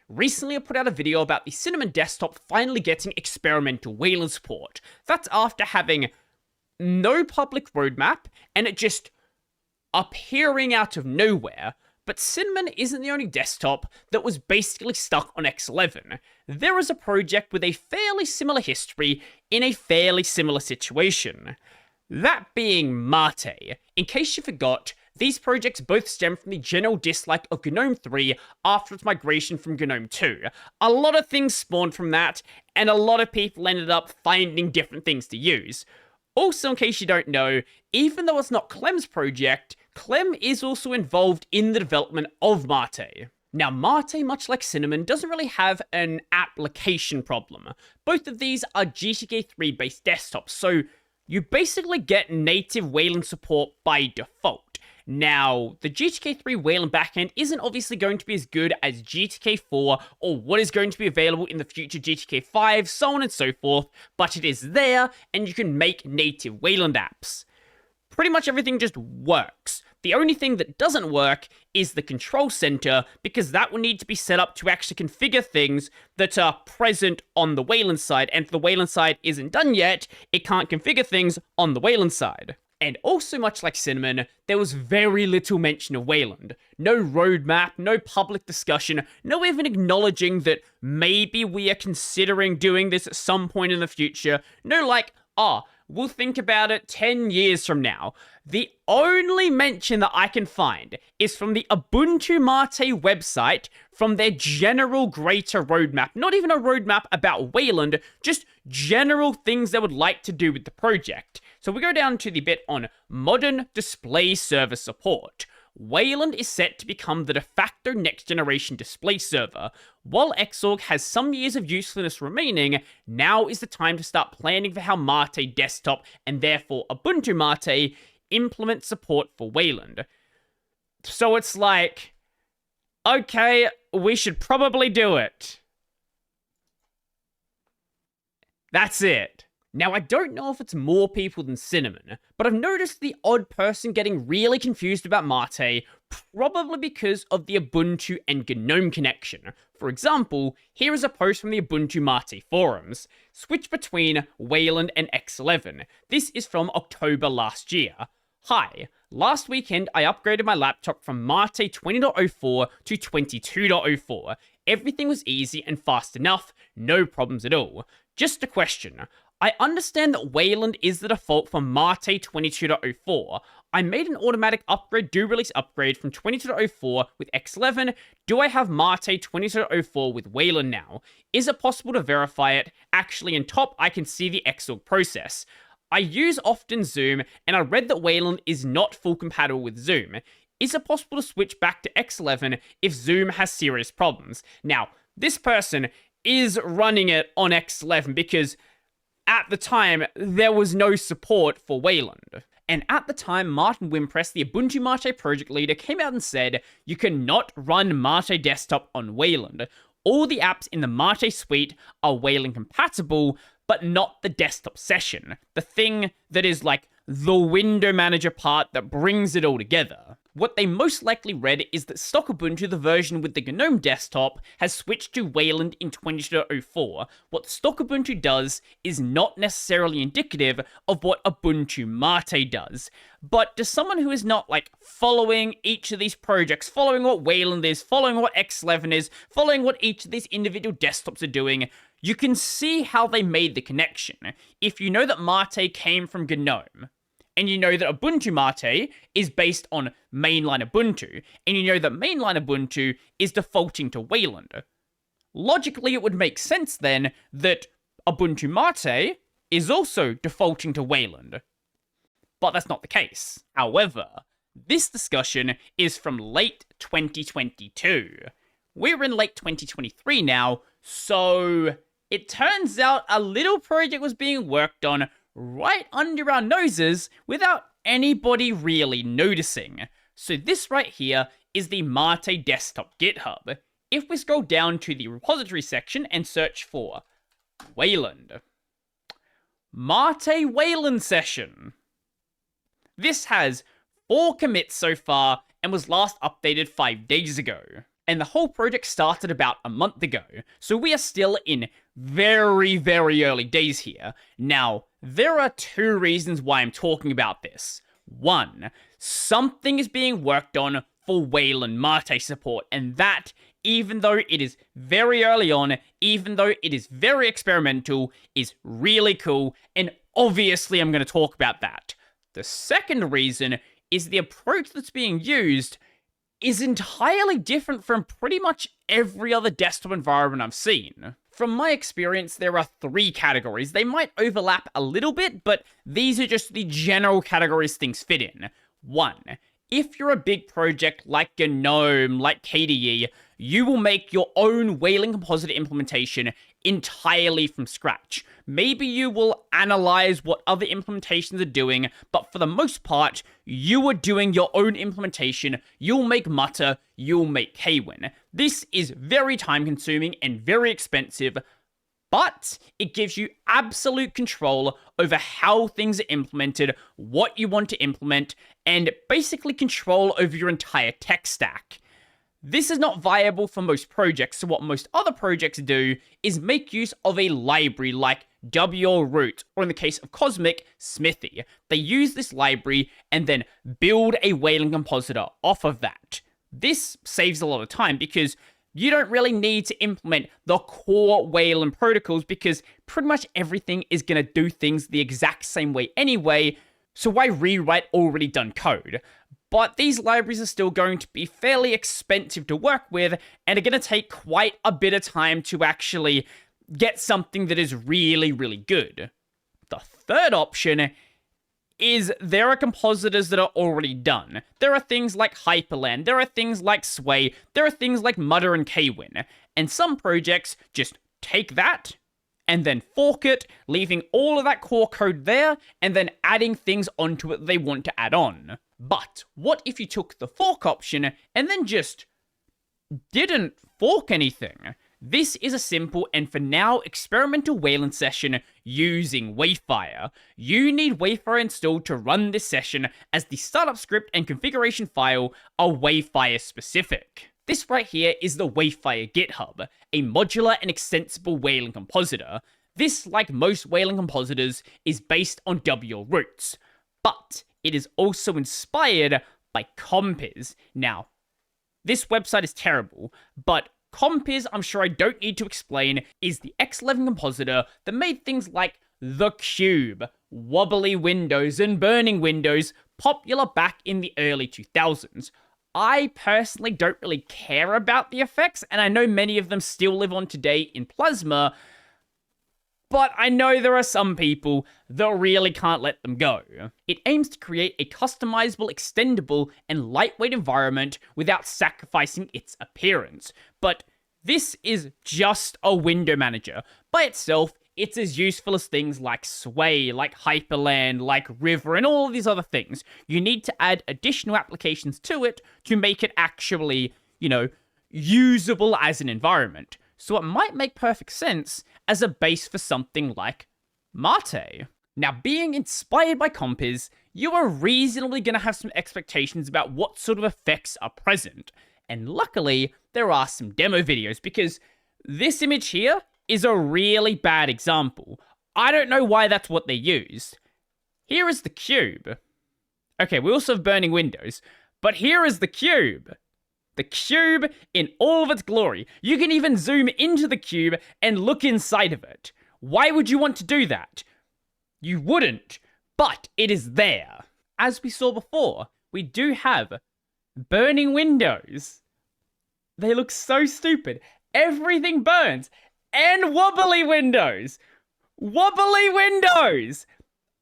Recently I put out a video about the Cinnamon desktop finally getting experimental Wayland support. That's after having no public roadmap and it just appearing out of nowhere. But Cinnamon isn't the only desktop that was basically stuck on X11. There is a project with a fairly similar history in a fairly similar situation. That being Mate. In case you forgot, these projects both stem from the general dislike of GNOME 3 after its migration from GNOME 2. A lot of things spawned from that, and a lot of people ended up finding different things to use. Also, in case you don't know, even though it's not Clem's project, Clem is also involved in the development of Mate. Now, Mate, much like Cinnamon, doesn't really have an application problem. Both of these are GTK3 based desktops, so you basically get native Wayland support by default. Now, the GTK3 Wayland backend isn't obviously going to be as good as GTK4 or what is going to be available in the future GTK5, so on and so forth, but it is there and you can make native Wayland apps. Pretty much everything just works. The only thing that doesn't work is the control center, because that will need to be set up to actually configure things that are present on the Wayland side, and if the Wayland side isn't done yet, it can't configure things on the Wayland side. And also, much like Cinnamon, there was very little mention of Wayland. No roadmap, no public discussion, no even acknowledging that maybe we are considering doing this at some point in the future. No like, we'll think about it 10 years from now. The only mention that I can find is from the Ubuntu Mate website, from their general greater roadmap. Not even a roadmap about Wayland, just general things they would like to do with the project. So we go down to the bit on modern display server support. Wayland is set to become the de facto next generation display server. While Xorg has some years of usefulness remaining, now is the time to start planning for how Mate desktop, and therefore Ubuntu Mate, implement support for Wayland. So it's like, okay, we should probably do it. That's it. Now, I don't know if it's more people than Cinnamon, but I've noticed the odd person getting really confused about Mate, probably because of the Ubuntu and GNOME connection. For example, here is a post from the Ubuntu Mate forums. Switch between Wayland and X11. This is from October last year. Hi, last weekend I upgraded my laptop from Mate 20.04 to 22.04. Everything was easy and fast enough, no problems at all. Just a question. I understand that Wayland is the default for Mate 22.04. I made an automatic upgrade do release upgrade from 22.04 with X11. Do I have Mate 22.04 with Wayland now? Is it possible to verify it? Actually, in top, I can see the Xorg process. I use often Zoom, and I read that Wayland is not full compatible with Zoom. Is it possible to switch back to X11 if Zoom has serious problems? Now, this person is running it on X11 because at the time, there was no support for Wayland. And at the time, Martin Wimpress, the Ubuntu Mate project leader, came out and said, you cannot run Mate desktop on Wayland. All the apps in the Mate suite are Wayland compatible, but not the desktop session. The thing that is like the window manager part that brings it all together. What they most likely read is that stock Ubuntu, the version with the GNOME desktop, has switched to Wayland in 22.04. What stock Ubuntu does is not necessarily indicative of what Ubuntu Mate does. But to someone who is not, like, following each of these projects, following what Wayland is, following what X11 is, following what each of these individual desktops are doing, you can see how they made the connection. If you know that Mate came from GNOME, and you know that Ubuntu Mate is based on mainline Ubuntu, and you know that mainline Ubuntu is defaulting to Wayland. Logically, it would make sense then that Ubuntu Mate is also defaulting to Wayland. But that's not the case. However, this discussion is from late 2022. We're in late 2023 now, so it turns out a little project was being worked on right under our noses without anybody really noticing. So this right here is the Mate desktop GitHub. If we scroll down to the repository section and search for Wayland. Mate Wayland session. This has 4 commits so far and was last updated 5 days ago. And the whole project started about a month ago, so we are still in very, very early days here. Now, there are 2 reasons why I'm talking about this. 1, something is being worked on for Wayland Mate support, and that, even though it is very early on, even though it is very experimental, is really cool, and obviously I'm going to talk about that. The second reason is the approach that's being used is entirely different from pretty much every other desktop environment I've seen. From my experience, there are 3 categories. They might overlap a little bit, but these are just the general categories things fit in. 1, if you're a big project like GNOME, like KDE, you will make your own Wayland Compositor implementation entirely from scratch. Maybe you will analyze what other implementations are doing, but for the most part, you are doing your own implementation. You'll make Mutter, you'll make Kwin. This is very time-consuming and very expensive, but it gives you absolute control over how things are implemented, what you want to implement, and basically control over your entire tech stack. This is not viable for most projects, so what most other projects do is make use of a library like WRoot, or in the case of Cosmic, Smithy. They use this library and then build a Wayland compositor off of that. This saves a lot of time because you don't really need to implement the core Wayland protocols because pretty much everything is going to do things the exact same way anyway, so why rewrite already done code? But these libraries are still going to be fairly expensive to work with and are going to take quite a bit of time to actually get something that is really, really good. The third option is there are compositors that are already done. There are things like Hyperland, there are things like Sway, there are things like Mutter and Kwin, and some projects just take that and then fork it, leaving all of that core code there, and then adding things onto it they want to add on. But what if you took the fork option and then just didn't fork anything? This is a simple and for now experimental Wayland session using Wayfire. You need Wayfire installed to run this session as the startup script and configuration file are Wayfire specific. This right here is the Wayfire GitHub, a modular and extensible Wayland compositor. This, like most Wayland compositors, is based on WRoots, but it is also inspired by Compiz. Now, this website is terrible, but Compiz, I'm sure I don't need to explain, is the X11 compositor that made things like the Cube, wobbly windows, and burning windows popular back in the early 2000s. I personally don't really care about the effects, and I know many of them still live on today in Plasma, but I know there are some people that really can't let them go. It aims to create a customizable, extendable, and lightweight environment without sacrificing its appearance. But this is just a window manager. By itself, it's as useful as things like Sway, like Hyperland, like River, and all of these other things. You need to add additional applications to it to make it actually, usable as an environment. So it might make perfect sense as a base for something like Mate. Now, being inspired by Compiz, you are reasonably going to have some expectations about what sort of effects are present. And luckily, there are some demo videos, because this image here is a really bad example. I don't know why that's what they used. Here is the Cube. Okay, we also have burning windows, but here is the Cube. The Cube in all of its glory. You can even zoom into the Cube and look inside of it. Why would you want to do that? You wouldn't, but it is there. As we saw before, we do have burning windows. They look so stupid. Everything burns. And wobbly windows. Wobbly windows!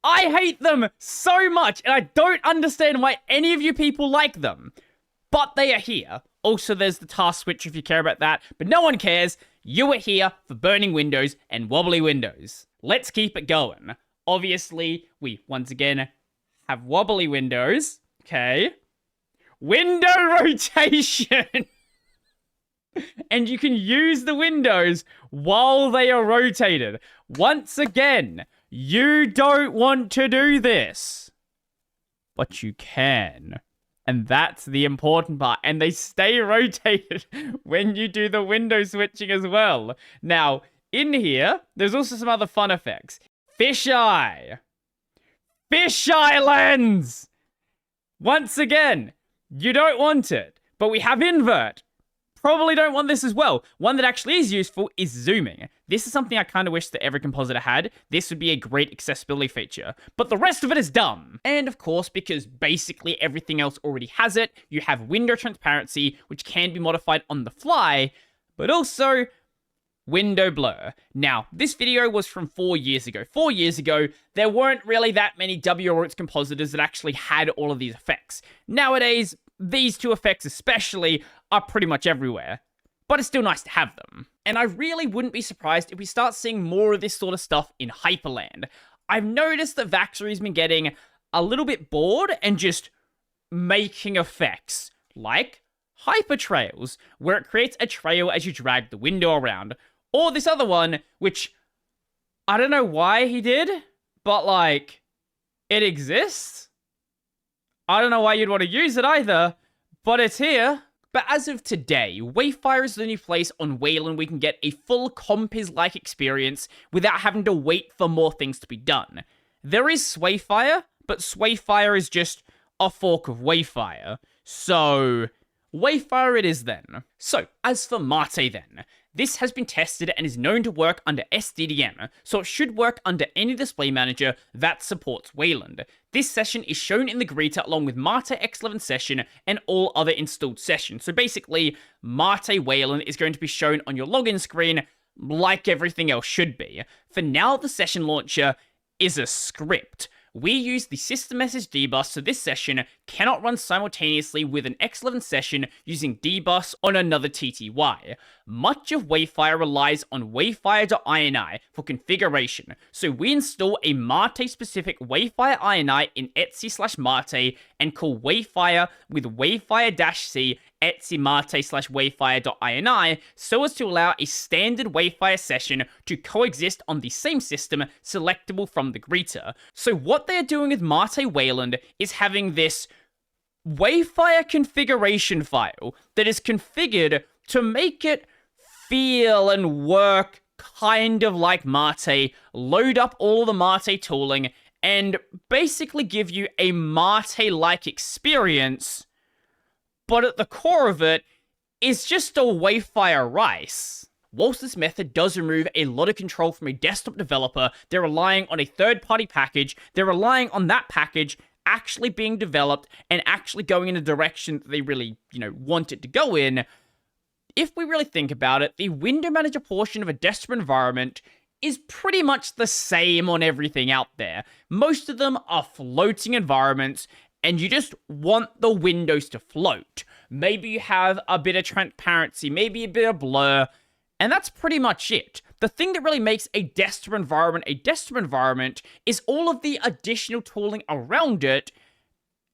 I hate them so much, and I don't understand why any of you people like them. But they are here. Also, there's the task switch if you care about that. But no one cares. You are here for burning windows and wobbly windows. Let's keep it going. Obviously, we, once again, have wobbly windows. Okay. Window rotation! And you can use the windows while they are rotated. Once again, you don't want to do this. But you can. And that's the important part. And they stay rotated when you do the window switching as well. Now, in here, there's also some other fun effects. Fisheye. Fisheye lens! Once again, you don't want it, but we have invert. Probably don't want this as well. One that actually is useful is zooming. This is something I kind of wish that every compositor had. This would be a great accessibility feature, but the rest of it is dumb. And of course, because basically everything else already has it, you have window transparency, which can be modified on the fly, but also window blur. Now, this video was from 4 years ago. 4 years ago, there weren't really that many WRoots compositors that actually had all of these effects. Nowadays, these two effects especially are pretty much everywhere, but it's still nice to have them. And I really wouldn't be surprised if we start seeing more of this sort of stuff in Hyperland. I've noticed that Vaxery's been getting a little bit bored and just making effects, like Hyper Trails, where it creates a trail as you drag the window around, or this other one, which I don't know why he did, but like, it exists? I don't know why you'd want to use it either, but it's here. But as of today, Wayfire is the only place on Wayland we can get a full Compiz-like experience without having to wait for more things to be done. There is Swayfire, but Swayfire is just a fork of Wayfire. So, Wayfire it is then. So, as for Mate then, this has been tested and is known to work under SDDM, so it should work under any display manager that supports Wayland. This session is shown in the greeter along with Mate X11 session and all other installed sessions. So basically, Mate Wayland is going to be shown on your login screen like everything else should be. For now, the session launcher is a script. We use the system message dbus, so this session cannot run simultaneously with an X11 session using dbus on another TTY. Much of Wayfire relies on wayfire.ini for configuration, so we install a Mate-specific Wayfire ini in etsy/Mate and call Wayfire with wayfire-c etsy-mate/wayfire.ini so as to allow a standard Wayfire session to coexist on the same system selectable from the greeter. So what they are doing with Mate Wayland is having this Wayfire configuration file that is configured to make it feel and work kind of like Mate, load up all the Mate tooling, and basically give you a Mate-like experience, but at the core of it is just a Wayfire rice. Whilst this method does remove a lot of control from a desktop developer, they're relying on a third-party package, they're relying on that package actually being developed and actually going in a direction that they really, want it to go in. If we really think about it, the window manager portion of a desktop environment is pretty much the same on everything out there. Most of them are floating environments, and you just want the windows to float. Maybe you have a bit of transparency, maybe a bit of blur, and that's pretty much it. The thing that really makes a desktop environment is all of the additional tooling around it,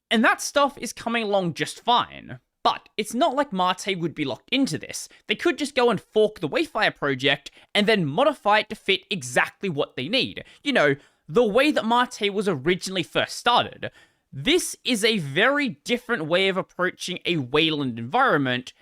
and that stuff is coming along just fine. But it's not like Mate would be locked into this. They could just go and fork the Wayfire project and then modify it to fit exactly what they need. The way that Mate was originally first started. This is a very different way of approaching a Wayland environment,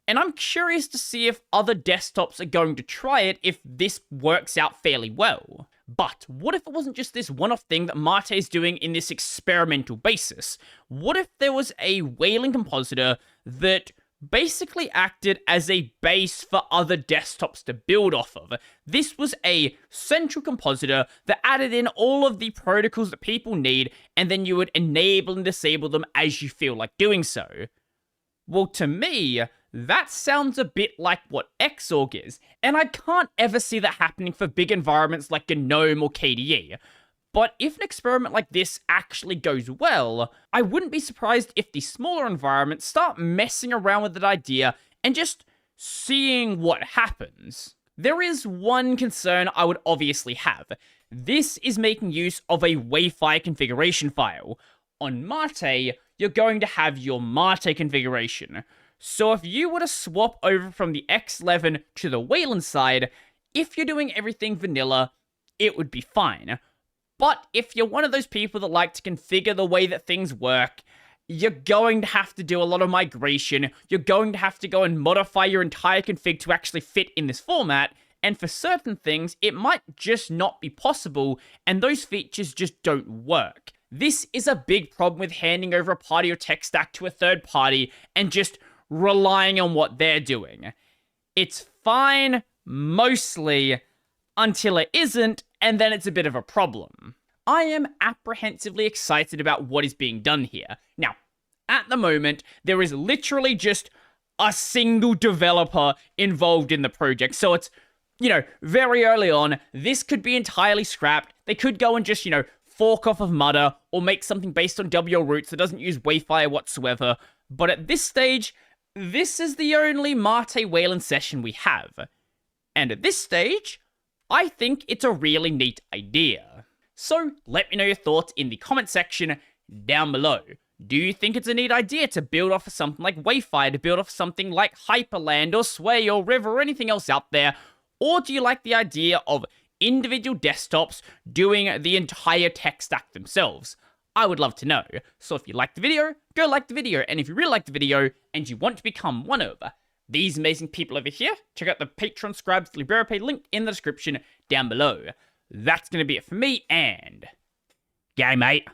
and I'm curious to see if other desktops are going to try it if this works out fairly well. But what if it wasn't just this one-off thing that Mate is doing in this experimental basis? What if there was a Wayland compositor that basically acted as a base for other desktops to build off of? This was a central compositor that added in all of the protocols that people need, and then you would enable and disable them as you feel like doing so. Well, to me, that sounds a bit like what Xorg is, and I can't ever see that happening for big environments like GNOME or KDE. But if an experiment like this actually goes well, I wouldn't be surprised if the smaller environments start messing around with that idea and just seeing what happens. There is one concern I would obviously have. This is making use of a Wayfire configuration file. On Mate, you're going to have your Mate configuration. So if you were to swap over from the X11 to the Wayland side, if you're doing everything vanilla, it would be fine. But if you're one of those people that like to configure the way that things work, you're going to have to do a lot of migration. You're going to have to go and modify your entire config to actually fit in this format. And for certain things, it might just not be possible, and those features just don't work. This is a big problem with handing over a part of your tech stack to a third party and just relying on what they're doing. It's fine, mostly, until it isn't, and then it's a bit of a problem. I am apprehensively excited about what is being done here. Now, at the moment, there is literally just a single developer involved in the project, so it's, very early on. This could be entirely scrapped. They could go and just, fork off of Mutter or make something based on WL roots that doesn't use Wayfire whatsoever. But at this stage, this is the only Mate Wayland session we have. And at this stage, I think it's a really neat idea. So let me know your thoughts in the comment section down below. Do you think it's a neat idea to build off of something like Wayfire, to build off something like Hyperland or Sway or River or anything else out there? Or do you like the idea of individual desktops doing the entire tech stack themselves? I would love to know. So if you like the video, go like the video. And if you really like the video and you want to become one of these amazing people over here, check out the Patreon Scribes LiberaPay link in the description down below. That's going to be it for me, and... Gay, mate.